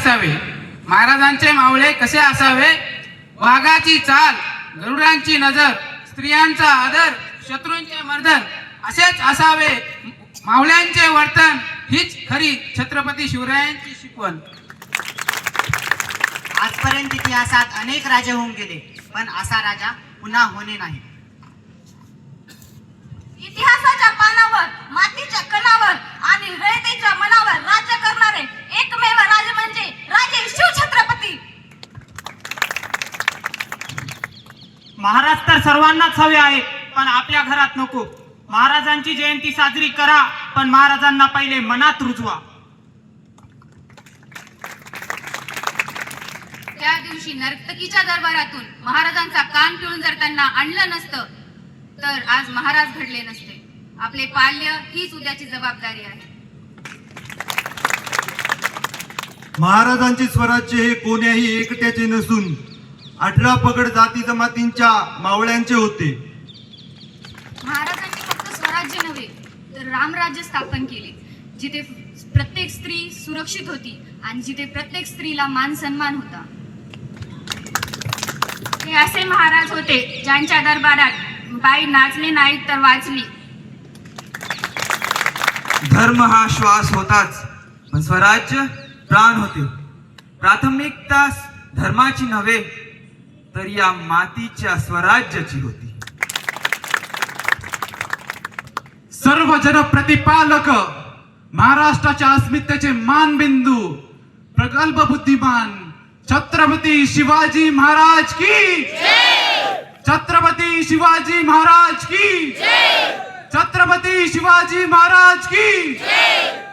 असावे, महाराजांचे मावळे कसे असावे, वाघाची चाल, गरुडांची नजर, स्त्रियांचा आदर, शत्रूंचे मर्दन असेच असावे मावळ्यांचे वर्तन, हीच खरी छत्रपती शिवरायांची शिकवण. आजपर्यंत इतिहासात अनेक राजे होऊन गेले, पण असा राजा पुन्हा होणे नाही. इतिहासाच्या पानावर, मातीच्या कणावर आणि रयतेच्या मनावर राज्य करणारे एकमेव राजे म्हणजे राजे शिवछत्रपती. महाराज तर सर्वांनाच हवे आहेत, पण आपल्या घरात नको. महाराजांची जयंती साजरी करा, पण महाराजांना पहिले मनात रुजवा. त्या दिवशी नर्तकीच्या दरबारातून महाराजांचा कान पिळून जर त्यांना आणलं नसतं तर आज महाराज घडले नसते. आपले पाल्य हीच उद्याची जबाबदारी आहे. महाराजांचे स्वराज्य हे कोण्याही एकट्याचे नसून 18 पगड जाती जमातींच्या मावळ्यांचे होते. महाराजांनी फक्त स्वराज्य नव्हे तर रामराज्य स्थापन केले, जिथे प्रत्येक स्त्री सुरक्षित होती आणि जिथे प्रत्येक स्त्रीला मान सन्मान होता. हे असे महाराज होते ज्यांच्या दरबारात बाई नाचली नाही तर वाचली. धर्म हा श्वास होताच, पण स्वराज्य प्राण होते. प्राथमिकता धर्माची नव्हे तर या मातीच्या स्वराज्याची होती. सर्व जन प्रतिपालक, महाराष्ट्राच्या अस्मितेचे मानबिंदू, प्रगल्भ बुद्धिमान छत्रपती शिवाजी महाराज की जय! छत्रपती शिवाजी महाराज की जय! छत्रपती शिवाजी महाराज की जय!